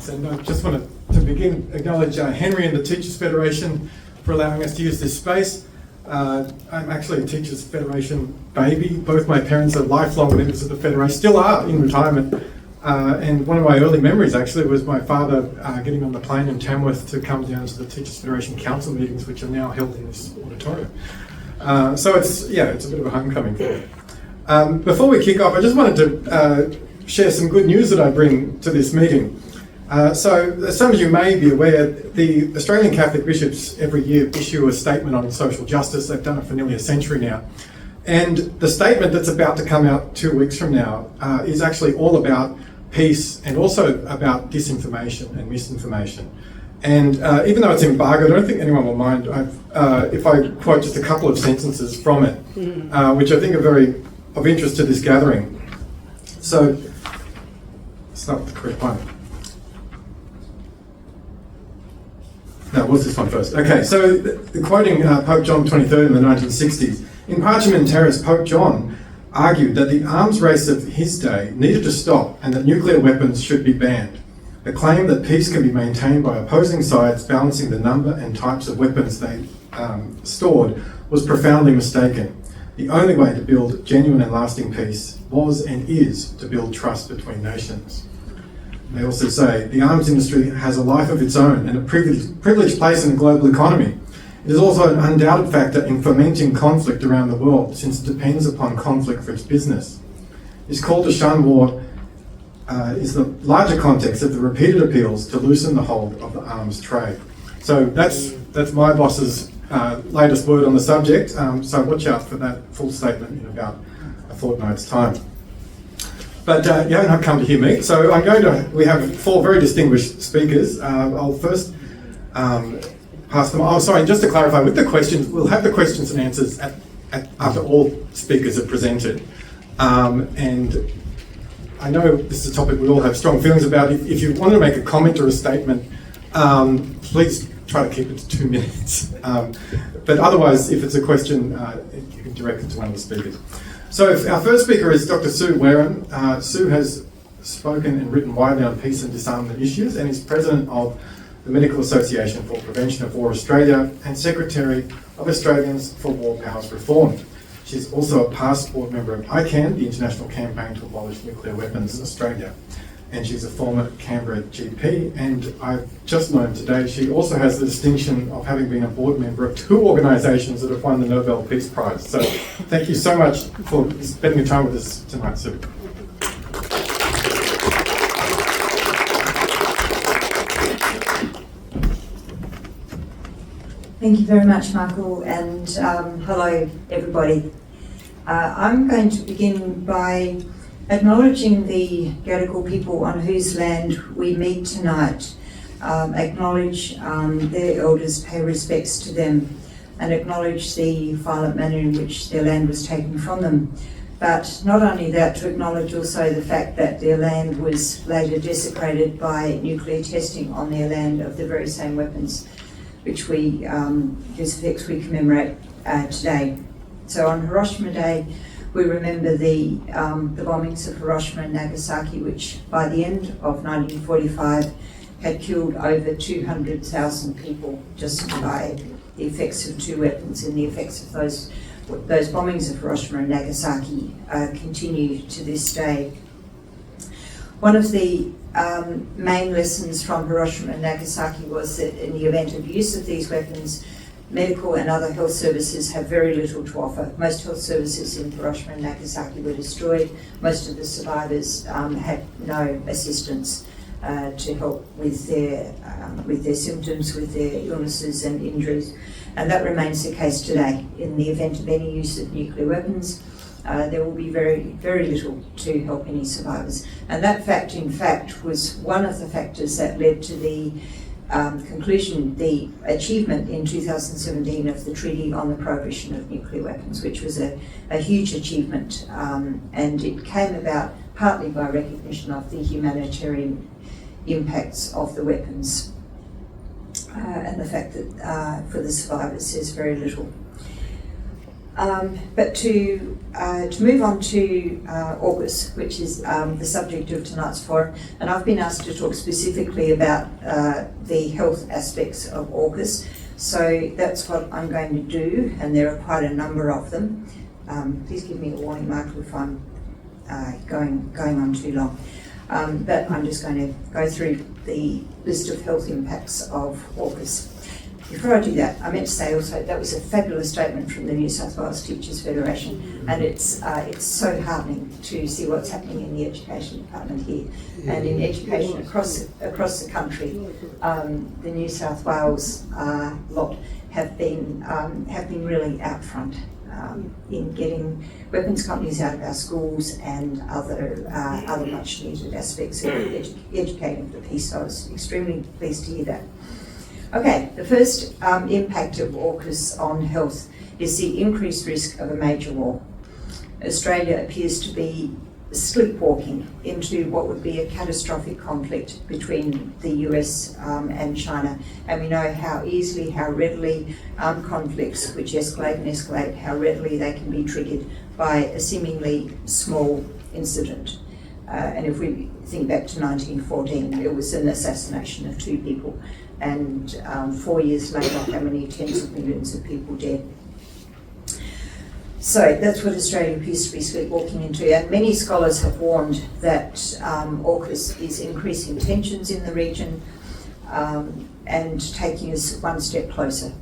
Thanks, and I just wanted to begin acknowledge Henry and the Teachers Federation for allowing us to use this space. I'm actually a Teachers Federation baby. Both my parents are lifelong members of the Federation, still are in retirement. And one of my early memories actually was my father getting on the plane in Tamworth to come down to the Teachers Federation Council meetings, which are now held in this auditorium. So it's a bit of a homecoming for me. Before we kick off, I just wanted to share some good news that I bring to this meeting. So, as some of you may be aware, the Australian Catholic bishops every year issue a statement on social justice. They've done it for nearly a century now. And the statement that's about to come out 2 weeks from now is actually all about peace and also about disinformation and misinformation. And even though it's embargoed, I don't think anyone will mind if I quote just a couple of sentences from it, which I think are very of interest to this gathering. So, it's not the correct one. No, what's this one first? Okay, so quoting Pope John XXIII in the 1960s, in Parchment Terrace, Pope John argued that the arms race of his day needed to stop and that nuclear weapons should be banned. The claim that peace can be maintained by opposing sides balancing the number and types of weapons they stored was profoundly mistaken. The only way to build genuine and lasting peace was and is to build trust between nations. They also say, the arms industry has a life of its own and a privileged place in the global economy. It is also an undoubted factor in fomenting conflict around the world, since it depends upon conflict for its business. This call to shun war is the larger context of the repeated appeals to loosen the hold of the arms trade. So that's my boss's latest word on the subject, so watch out for that full statement in about a fortnight's time. But you haven't come to hear me, so we have four very distinguished speakers. I'll first pass them. Oh, sorry, just to clarify, with the questions, we'll have the questions and answers after all speakers are presented. And I know this is a topic we all have strong feelings about. If you want to make a comment or a statement, please try to keep it to 2 minutes. But otherwise, if it's a question, you can direct it to one of the speakers. So our first speaker is Dr. Sue Wareham. Sue has spoken and written widely on peace and disarmament issues and is president of the Medical Association for Prevention of War Australia and Secretary of Australians for War Powers Reform. She's also a past board member of ICAN, the International Campaign to Abolish Nuclear Weapons in Australia. And she's a former Canberra GP, and I've just learned today she also has the distinction of having been a board member of 2 organisations that have won the Nobel Peace Prize. So thank you so much for spending your time with us tonight, Sue. Thank you very much, Michael, and hello, everybody. I'm going to begin by acknowledging the Gadigal people on whose land we meet tonight, acknowledge their elders, pay respects to them, and acknowledge the violent manner in which their land was taken from them. But not only that, to acknowledge also the fact that their land was later desecrated by nuclear testing on their land of the very same weapons whose effects we commemorate today. So on Hiroshima Day, we remember the bombings of Hiroshima and Nagasaki, which by the end of 1945 had killed over 200,000 people just by the effects of 2 weapons, and the effects of those bombings of Hiroshima and Nagasaki continue to this day. One of the main lessons from Hiroshima and Nagasaki was that in the event of use of these weapons, medical and other health services have very little to offer. Most health services in Hiroshima and Nagasaki were destroyed. Most of the survivors had no assistance to help with their symptoms, with their illnesses and injuries. And that remains the case today. In the event of any use of nuclear weapons, there will be very, very little to help any survivors. And that fact, in fact, was one of the factors that led to the the achievement in 2017 of the Treaty on the Prohibition of Nuclear Weapons, which was a huge achievement, and it came about partly by recognition of the humanitarian impacts of the weapons and the fact that for the survivors there's very little. But to move on to AUKUS, which is the subject of tonight's forum, and I've been asked to talk specifically about the health aspects of AUKUS. So that's what I'm going to do, and there are quite a number of them. Please give me a warning, Michael, if I'm going on too long. But I'm just going to go through the list of health impacts of AUKUS. Before I do that, I meant to say also that was a fabulous statement from the New South Wales Teachers Federation, and it's so heartening to see what's happening in the education department here and in education across the country. The New South Wales lot have been really out front in getting weapons companies out of our schools and other much needed aspects of educating for peace. So I was extremely pleased to hear that. Okay, the first impact of AUKUS on health is the increased risk of a major war. Australia appears to be sleepwalking into what would be a catastrophic conflict between the US and China. And we know how easily, how readily armed conflicts, which escalate and escalate, how readily they can be triggered by a seemingly small incident. And if we think back to 1914, it was an assassination of 2 people. And 4 years later, how many tens of millions of people dead. So that's what Australia appears to be sleepwalking into. And many scholars have warned that AUKUS is increasing tensions in the region and taking us one step closer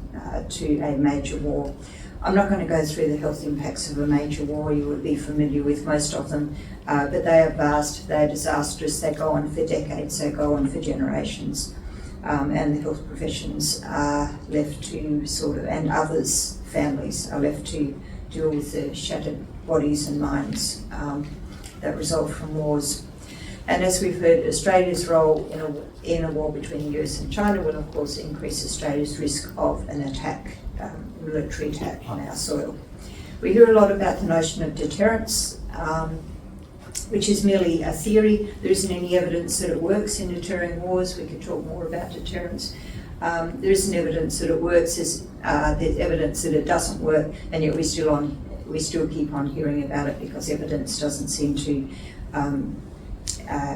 to a major war. I'm not going to go through the health impacts of a major war. You would be familiar with most of them, but they are vast, they are disastrous, they go on for decades, they go on for generations. And the health professions are left to and others, families, are left to deal with the shattered bodies and minds that result from wars. And as we've heard, Australia's role in a war between the US and China will of course increase Australia's risk of an attack, military attack on our soil. We hear a lot about the notion of deterrence, which is merely a theory. There isn't any evidence that it works in deterring wars. We could talk more about deterrence. There isn't evidence that it works. There's evidence that it doesn't work, and yet we still keep on hearing about it because evidence doesn't seem to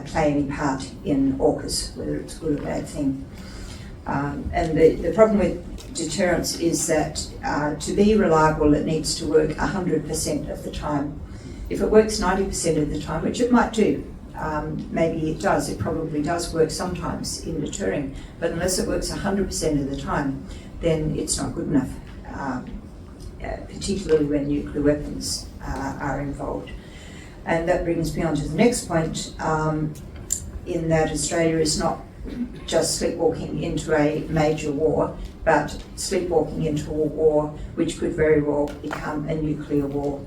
play any part in AUKUS, whether it's a good or bad thing. And the problem with deterrence is that to be reliable, it needs to work 100% of the time. If it works 90% of the time, which it might do, maybe it does, it probably does work sometimes in deterring, but unless it works 100% of the time, then it's not good enough, particularly when nuclear weapons are involved. And that brings me on to the next point, in that Australia is not just sleepwalking into a major war, but sleepwalking into a war which could very well become a nuclear war.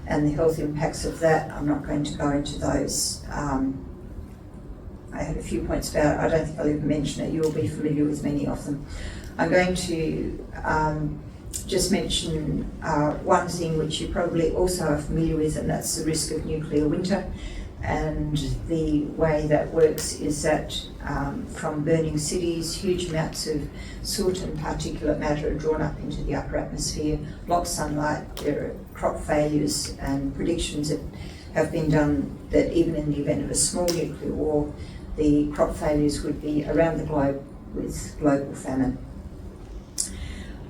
And the health impacts of that, I'm not going to go into those. I had a few points about it. I don't think I'll even mention it. You'll be familiar with many of them. I'm going to just mention one thing which you probably also are familiar with, and that's the risk of nuclear winter. And the way that works is that from burning cities, huge amounts of soot and particulate matter are drawn up into the upper atmosphere, block sunlight. There are crop failures, and predictions that have been done that even in the event of a small nuclear war, the crop failures would be around the globe with global famine.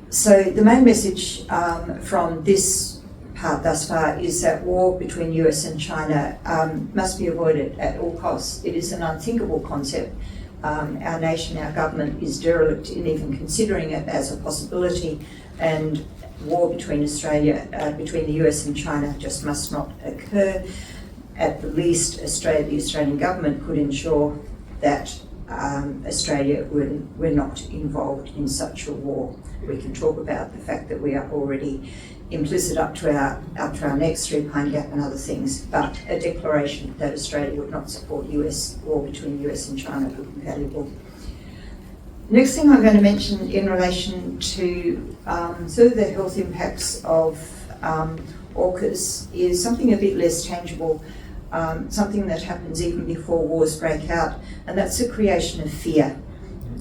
So the main message from this part thus far is that war between US and China must be avoided at all costs. It is an unthinkable concept. Our nation, our government is derelict in even considering it as a possibility, and war between between the US and China just must not occur. At the least, the Australian government could ensure that Australia we're not involved in such a war. We can talk about the fact that we are already implicit up to our necks through Pine Gap and other things, but a declaration that Australia would not support war between US and China would be valuable. Next thing I'm going to mention in relation to the health impacts of AUKUS is something a bit less tangible, something that happens even before wars break out, and that's the creation of fear.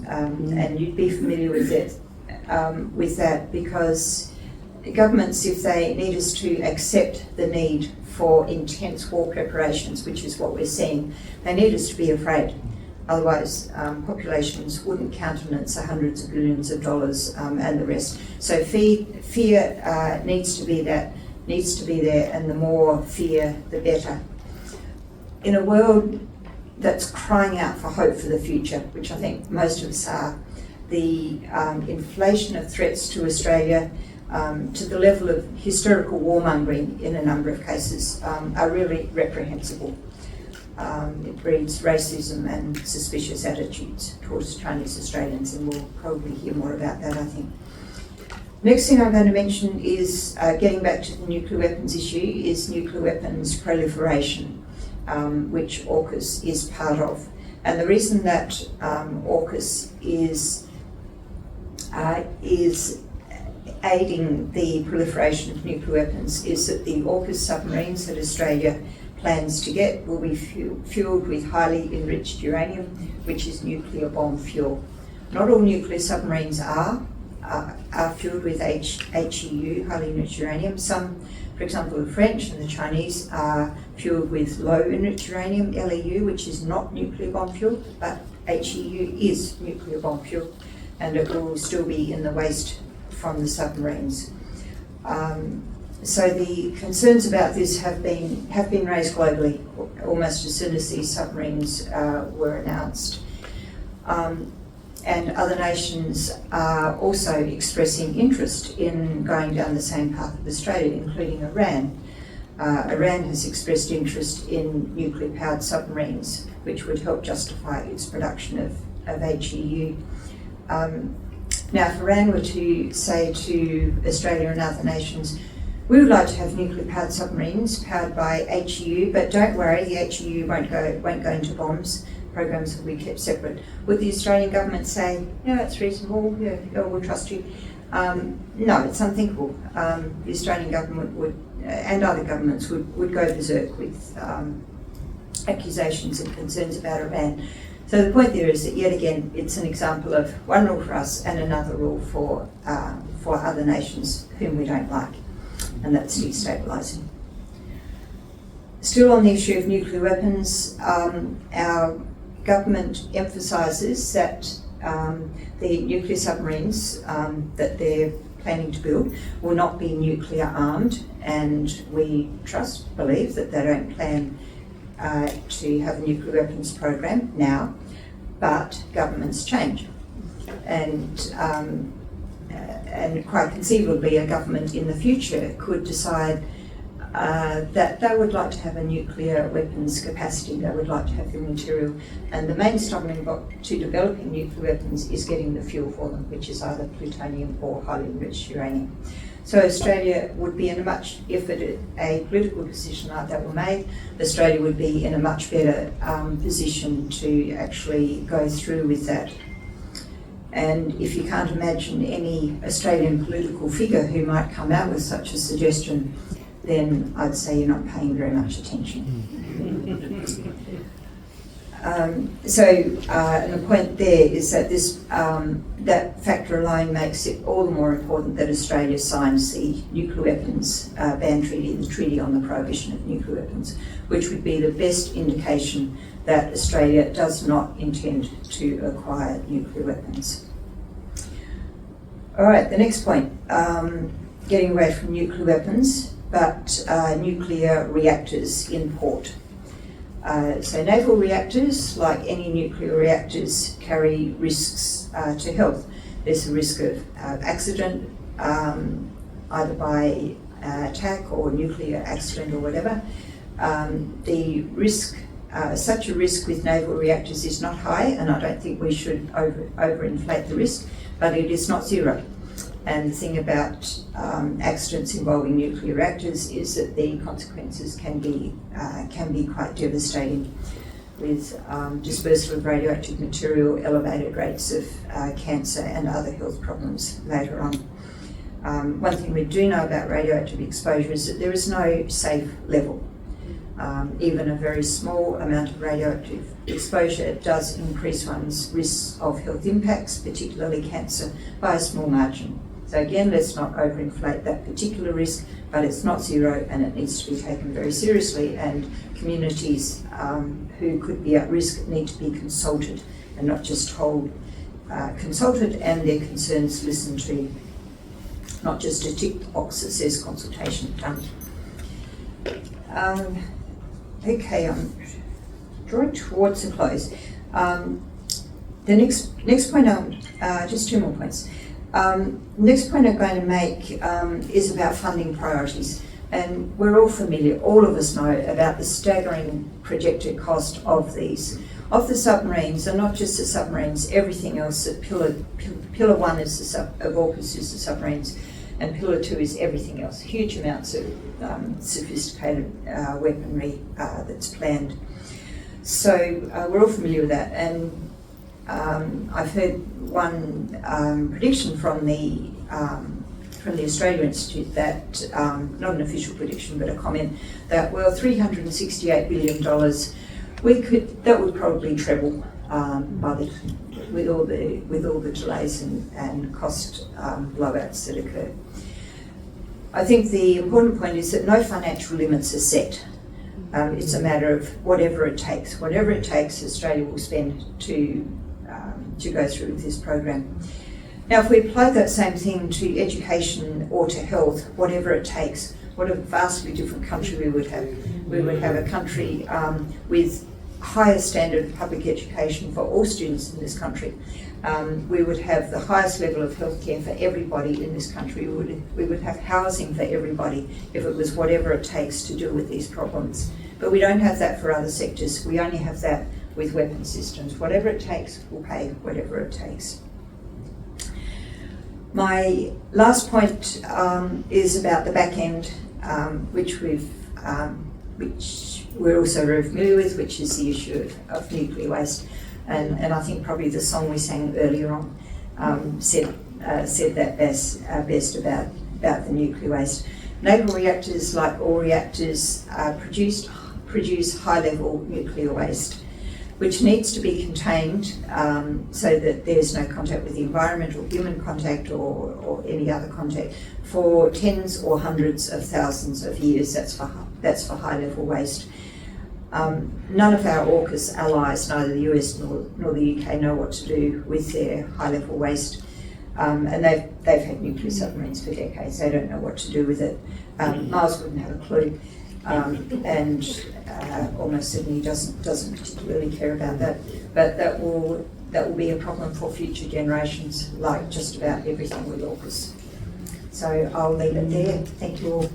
And you'd be familiar with that because governments, if they need us to accept the need for intense war preparations, which is what we're seeing, they need us to be afraid. Otherwise, populations wouldn't countenance the hundreds of billions of dollars and the rest. So fear needs to be there, and the more fear, the better. In a world that's crying out for hope for the future, which I think most of us are, the inflation of threats to Australia, to the level of hysterical warmongering in a number of cases, are really reprehensible. It breeds racism and suspicious attitudes towards Chinese Australians, and we'll probably hear more about that, I think. Next thing I'm going to mention is, getting back to the nuclear weapons issue, is nuclear weapons proliferation, which AUKUS is part of. And the reason that AUKUS is aiding the proliferation of nuclear weapons is that the AUKUS submarines that Australia plans to get will be fueled with highly enriched uranium, which is nuclear bomb fuel. Not all nuclear submarines are fueled with HEU, highly enriched uranium. Some, for example, the French and the Chinese are fueled with low enriched uranium, LEU, which is not nuclear bomb fuel, but HEU is nuclear bomb fuel, and it will still be in the waste from the submarines. So the concerns about this have been raised globally almost as soon as these submarines were announced. And other nations are also expressing interest in going down the same path of Australia, including Iran. Iran has expressed interest in nuclear-powered submarines, which would help justify its production of HEU. Now, if Iran were to say to Australia and other nations, we would like to have nuclear-powered submarines powered by HEU, but don't worry, the HEU won't go into bombs. Programs will be kept separate. Would the Australian government say, yeah, it's reasonable, yeah, we'll trust you? No, it's unthinkable. The Australian government would, and other governments would go berserk with accusations and concerns about Iran. So the point there is that, yet again, it's an example of one rule for us and another rule for other nations whom we don't like, and that's destabilising. Still on the issue of nuclear weapons, our government emphasises that the nuclear submarines that they're planning to build will not be nuclear armed, and we believe that they don't plan to have a nuclear weapons program now, but governments change. And quite conceivably a government in the future could decide that they would like to have a nuclear weapons capacity, they would like to have the material, and the main stumbling block to developing nuclear weapons is getting the fuel for them, which is either plutonium or highly enriched uranium. So Australia would be in a much, if a political decision like that were made, Australia would be in a much better position to actually go through with that. And if you can't imagine any Australian political figure who might come out with such a suggestion, then I'd say you're not paying very much attention. And the point there is that that factor alone makes it all the more important that Australia signs the Nuclear Weapons Ban Treaty, the Treaty on the Prohibition of Nuclear Weapons, which would be the best indication that Australia does not intend to acquire nuclear weapons. All right, the next point, getting away from nuclear weapons, but nuclear reactors in port. So naval reactors, like any nuclear reactors, carry risks to health. There's a risk of accident, either by attack or nuclear accident or whatever. The risk, such a risk with naval reactors is not high, and I don't think we should overinflate the risk, but it is not zero. And the thing about accidents involving nuclear reactors is that the consequences can be quite devastating, with dispersal of radioactive material, elevated rates of cancer and other health problems later on. One thing we do know about radioactive exposure is that there is no safe level. Even a very small amount of radioactive exposure does increase one's risks of health impacts, particularly cancer, by a small margin. So again, let's not overinflate that particular risk, but it's not zero and it needs to be taken very seriously, and communities who could be at risk need to be consulted and not just told, consulted and their concerns listened to, not just a tick box that says consultation done. Okay, I'm drawing towards a close. The next point, just two more points. Next point I'm going to make is about funding priorities. And we're all familiar, all of us know about the staggering projected cost of these, of the submarines, and not just the submarines, everything else. That pillar one is of AUKUS is the submarines, and pillar two is everything else. Huge amounts of sophisticated weaponry that's planned. So we're all familiar with that, and I've heard one prediction from the Australia Institute that, not an official prediction, but a comment that, well, $368 billion, that would probably treble with all the delays and cost blowouts that occur. I think the important point is that no financial limits are set. It's a matter of whatever it takes. Whatever it takes, Australia will spend to go through with this program. Now, if we apply that same thing to education or to health, whatever it takes, what a vastly different country we would have. We would have a country with higher standard of public education for all students in this country. We would have the highest level of healthcare for everybody in this country. We would have housing for everybody if it was whatever it takes to deal with these problems. But we don't have that for other sectors. We only have that with weapon systems. Whatever it takes, we'll pay whatever it takes. My last point is about the back end, which we're also very familiar with, which is the issue of nuclear waste. And I think probably the song we sang earlier on said that best about the nuclear waste. Naval reactors, like all reactors, produce high-level nuclear waste, which needs to be contained so that there's no contact with the environment or human contact or any other contact for tens or hundreds of thousands of years. That's for high-level waste. None of our AUKUS allies, neither the US nor the UK, know what to do with their high-level waste. And they've had nuclear submarines for decades. They don't know what to do with it. Mars wouldn't have a clue. And almost certainly doesn't particularly care about that. But that will be a problem for future generations, like just about everything with AUKUS. So I'll leave it there. Thank you all.